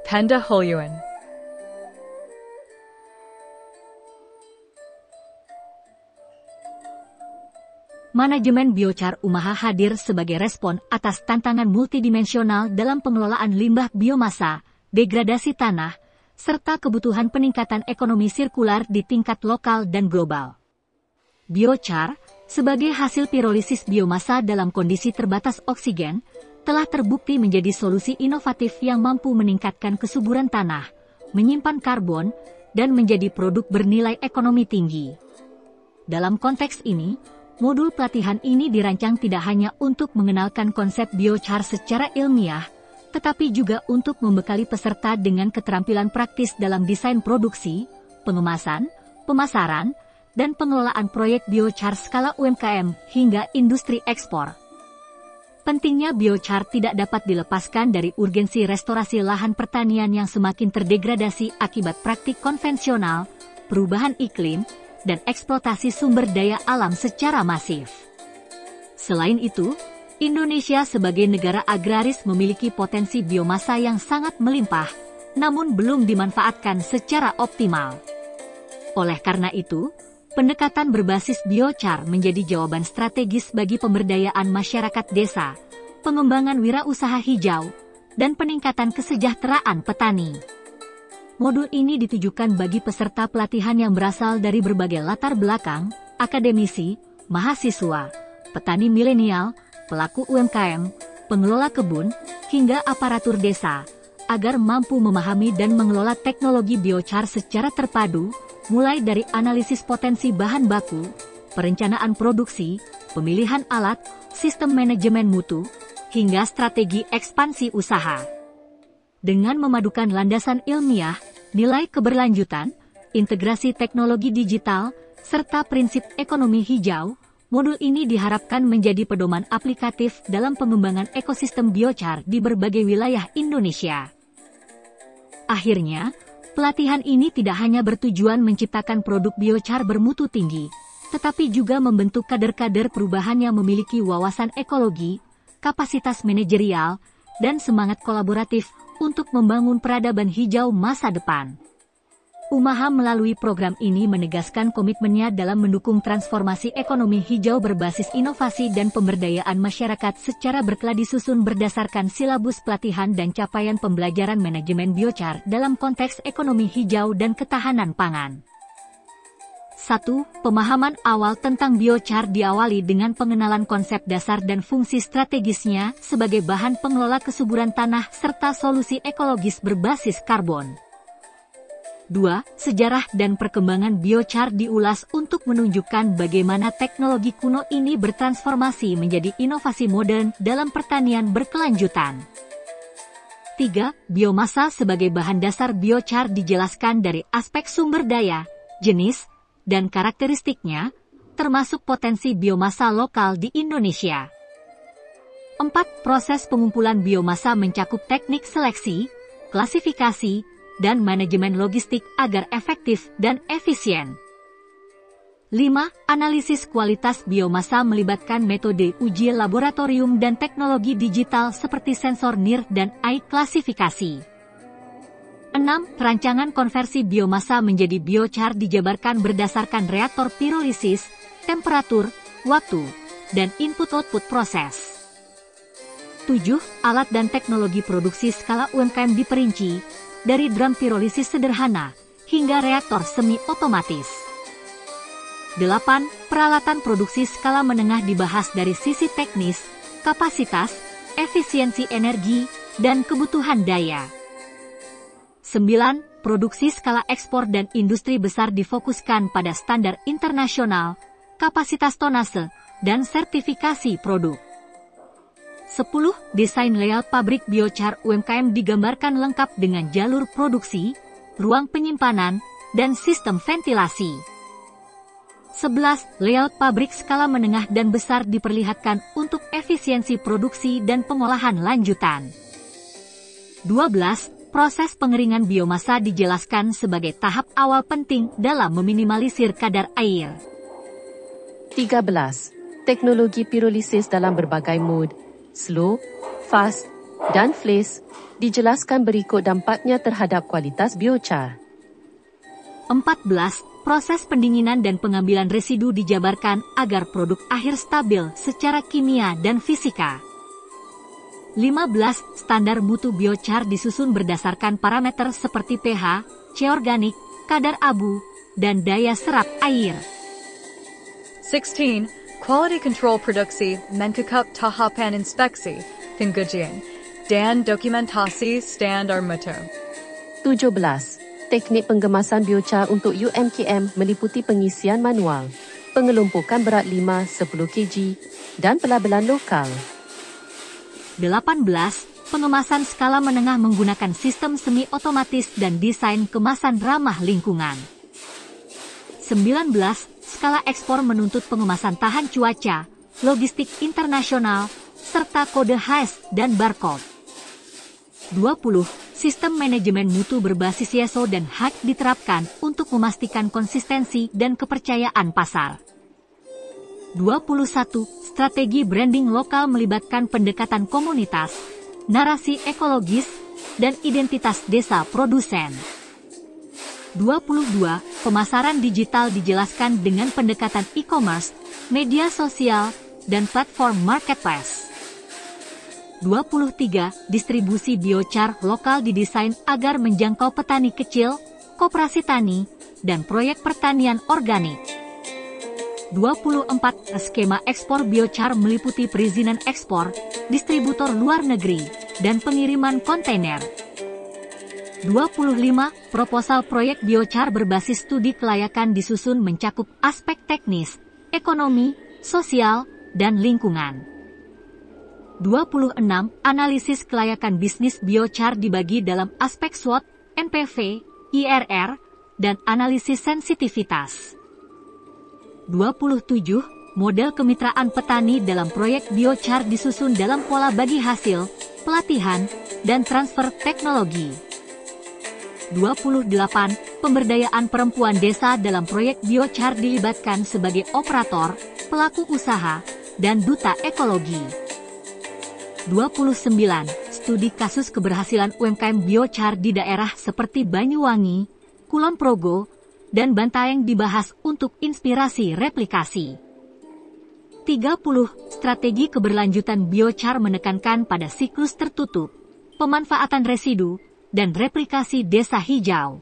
Panda Holyuan. Manajemen biochar Umaha hadir sebagai respon atas tantangan multidimensional dalam pengelolaan limbah biomasa, degradasi tanah, serta kebutuhan peningkatan ekonomi sirkular di tingkat lokal dan global. Biochar, sebagai hasil pirolisis biomasa dalam kondisi terbatas oksigen, telah terbukti menjadi solusi inovatif yang mampu meningkatkan kesuburan tanah, menyimpan karbon, dan menjadi produk bernilai ekonomi tinggi. Dalam konteks ini, modul pelatihan ini dirancang tidak hanya untuk mengenalkan konsep biochar secara ilmiah, tetapi juga untuk membekali peserta dengan keterampilan praktis dalam desain produksi, pengemasan, pemasaran, dan pengelolaan proyek biochar skala UMKM hingga industri ekspor. Pentingnya biochar tidak dapat dilepaskan dari urgensi restorasi lahan pertanian yang semakin terdegradasi akibat praktik konvensional, perubahan iklim, dan eksploitasi sumber daya alam secara masif. Selain itu, Indonesia sebagai negara agraris memiliki potensi biomasa yang sangat melimpah, namun belum dimanfaatkan secara optimal. Oleh karena itu, pendekatan berbasis biochar menjadi jawaban strategis bagi pemberdayaan masyarakat desa, pengembangan wirausaha hijau, dan peningkatan kesejahteraan petani. Modul ini ditujukan bagi peserta pelatihan yang berasal dari berbagai latar belakang, akademisi, mahasiswa, petani milenial, pelaku UMKM, pengelola kebun, hingga aparatur desa, agar mampu memahami dan mengelola teknologi biochar secara terpadu, mulai dari analisis potensi bahan baku, perencanaan produksi, pemilihan alat, sistem manajemen mutu, hingga strategi ekspansi usaha. Dengan memadukan landasan ilmiah, nilai keberlanjutan, integrasi teknologi digital, serta prinsip ekonomi hijau, modul ini diharapkan menjadi pedoman aplikatif dalam pengembangan ekosistem biochar di berbagai wilayah Indonesia. Akhirnya, pelatihan ini tidak hanya bertujuan menciptakan produk biochar bermutu tinggi, tetapi juga membentuk kader-kader perubahan yang memiliki wawasan ekologi, kapasitas manajerial, dan semangat kolaboratif untuk membangun peradaban hijau masa depan. Umaha melalui program ini menegaskan komitmennya dalam mendukung transformasi ekonomi hijau berbasis inovasi dan pemberdayaan masyarakat secara berkeladi susun berdasarkan silabus pelatihan dan capaian pembelajaran manajemen biochar dalam konteks ekonomi hijau dan ketahanan pangan. 1. Pemahaman awal tentang biochar diawali dengan pengenalan konsep dasar dan fungsi strategisnya sebagai bahan pengelola kesuburan tanah serta solusi ekologis berbasis karbon. 2. Sejarah dan perkembangan biochar diulas untuk menunjukkan bagaimana teknologi kuno ini bertransformasi menjadi inovasi modern dalam pertanian berkelanjutan. 3. Biomasa sebagai bahan dasar biochar dijelaskan dari aspek sumber daya, jenis, dan karakteristiknya, termasuk potensi biomasa lokal di Indonesia. 4. Proses pengumpulan biomasa mencakup teknik seleksi, klasifikasi, dan manajemen logistik agar efektif dan efisien. 5. Analisis kualitas biomasa melibatkan metode uji laboratorium dan teknologi digital seperti sensor NIR dan AI klasifikasi. 6. Rancangan konversi biomasa menjadi biochar dijabarkan berdasarkan reaktor pirolisis, temperatur, waktu, dan input-output proses. 7. Alat dan teknologi produksi skala UMKM diperinci, dari drum pirolisis sederhana hingga reaktor semi-otomatis. 8. Peralatan produksi skala menengah dibahas dari sisi teknis, kapasitas, efisiensi energi, dan kebutuhan daya. 9. Produksi skala ekspor dan industri besar difokuskan pada standar internasional, kapasitas tonase, dan sertifikasi produk. 10. Desain layout pabrik biochar UMKM digambarkan lengkap dengan jalur produksi, ruang penyimpanan, dan sistem ventilasi. 11. Layout pabrik skala menengah dan besar diperlihatkan untuk efisiensi produksi dan pengolahan lanjutan. 12. Proses pengeringan biomasa dijelaskan sebagai tahap awal penting dalam meminimalisir kadar air. 13. Teknologi pirolisis dalam berbagai mode, slow, fast, dan Flis, dijelaskan berikut dampaknya terhadap kualitas biochar. 14. Proses pendinginan dan pengambilan residu dijabarkan agar produk akhir stabil secara kimia dan fisika. 15. Standar mutu biochar disusun berdasarkan parameter seperti pH, C organik, kadar abu, dan daya serap air. 16. Quality control produksi menkekap tahapan inspeksi, pengujian, dan dokumentasi standar mutu. 17. Teknik penggemasan biochar untuk UMKM meliputi pengisian manual, pengelumpukan berat 5-10 kg, dan pelabelan lokal. 18. Pengemasan skala menengah menggunakan sistem semi-otomatis dan desain kemasan ramah lingkungan. 19. Skala ekspor menuntut pengemasan tahan cuaca, logistik internasional, serta kode HAS dan barcode. 20. Sistem manajemen mutu berbasis ISO dan HACCP diterapkan untuk memastikan konsistensi dan kepercayaan pasar. 21. Strategi branding lokal melibatkan pendekatan komunitas, narasi ekologis, dan identitas desa produsen. 22. Pemasaran digital dijelaskan dengan pendekatan e-commerce, media sosial, dan platform marketplace. 23. Distribusi biochar lokal didesain agar menjangkau petani kecil, koperasi tani, dan proyek pertanian organik. 24. Skema ekspor biochar meliputi perizinan ekspor, distributor luar negeri, dan pengiriman kontainer. 25. Proposal proyek biochar berbasis studi kelayakan disusun mencakup aspek teknis, ekonomi, sosial, dan lingkungan. 26. Analisis kelayakan bisnis biochar dibagi dalam aspek SWOT, NPV, IRR, dan analisis sensitivitas. 27. Model kemitraan petani dalam proyek biochar disusun dalam pola bagi hasil, pelatihan, dan transfer teknologi. 28. Pemberdayaan perempuan desa dalam proyek biochar dilibatkan sebagai operator, pelaku usaha, dan duta ekologi. 29. Studi kasus keberhasilan UMKM biochar di daerah seperti Banyuwangi, Kulon Progo, dan Bantaeng dibahas untuk inspirasi replikasi. 30. Strategi keberlanjutan biochar menekankan pada siklus tertutup, pemanfaatan residu, dan replikasi desa hijau.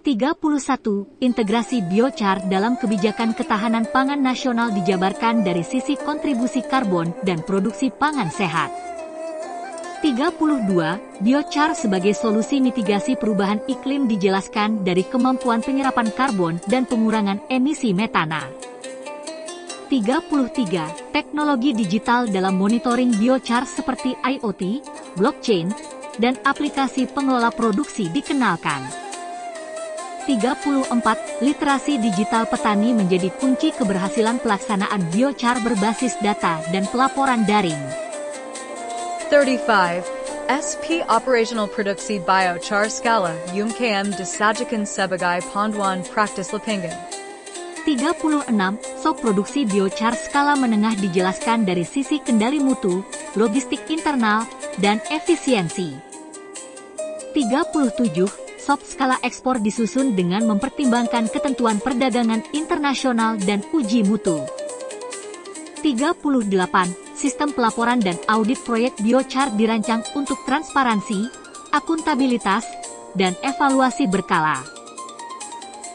31. Integrasi biochar dalam kebijakan ketahanan pangan nasional dijabarkan dari sisi kontribusi karbon dan produksi pangan sehat. 32. Biochar sebagai solusi mitigasi perubahan iklim dijelaskan dari kemampuan penyerapan karbon dan pengurangan emisi metana. 33. Teknologi digital dalam monitoring biochar seperti IoT, blockchain, dan aplikasi pengelola produksi dikenalkan. 34. Literasi digital petani menjadi kunci keberhasilan pelaksanaan biochar berbasis data dan pelaporan daring. 35. SP Operational Produksi Biochar Skala UMKM disajikan sebagai panduan praktis lapangan. 36. SOP produksi biochar skala menengah dijelaskan dari sisi kendali mutu, logistik internal, dan efisiensi. 37. SOP skala ekspor disusun dengan mempertimbangkan ketentuan perdagangan internasional dan uji mutu. 38. Sistem pelaporan dan audit proyek biochar dirancang untuk transparansi, akuntabilitas, dan evaluasi berkala.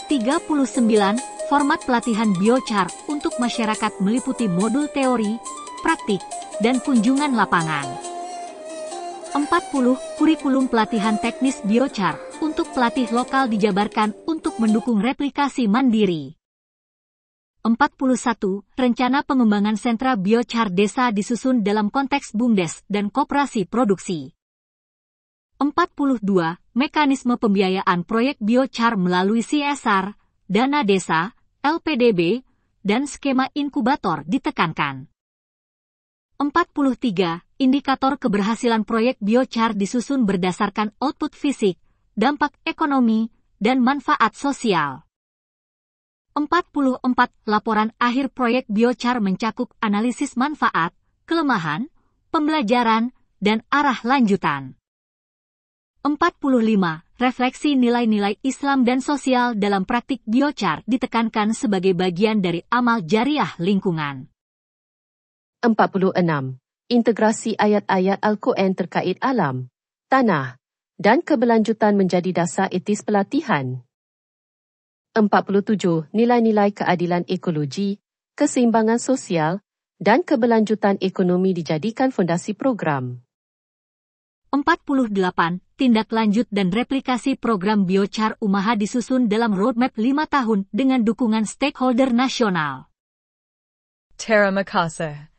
39. Format pelatihan biochar untuk masyarakat meliputi modul teori, praktik, dan kunjungan lapangan. 40. Kurikulum pelatihan teknis biochar untuk pelatih lokal dijabarkan untuk mendukung replikasi mandiri. 41. Rencana pengembangan sentra biochar desa disusun dalam konteks BUMDes dan koperasi produksi. 42. Mekanisme pembiayaan proyek biochar melalui CSR, dana desa, LPDB, dan skema inkubator ditekankan. 43. Indikator keberhasilan proyek biochar disusun berdasarkan output fisik, dampak ekonomi, dan manfaat sosial. 44. Laporan akhir proyek biochar mencakup analisis manfaat, kelemahan, pembelajaran, dan arah lanjutan. 45. Refleksi nilai-nilai Islam dan sosial dalam praktik biochar ditekankan sebagai bagian dari amal jariah lingkungan. 46. Integrasi ayat-ayat Al-Quran terkait alam, tanah, dan keberlanjutan menjadi dasar etis pelatihan. 47. Nilai-nilai keadilan ekologi, keseimbangan sosial, dan keberlanjutan ekonomi dijadikan fondasi program. 48. Tindak lanjut dan replikasi program biochar Umaha disusun dalam roadmap 5 tahun dengan dukungan stakeholder nasional. Terima kasih.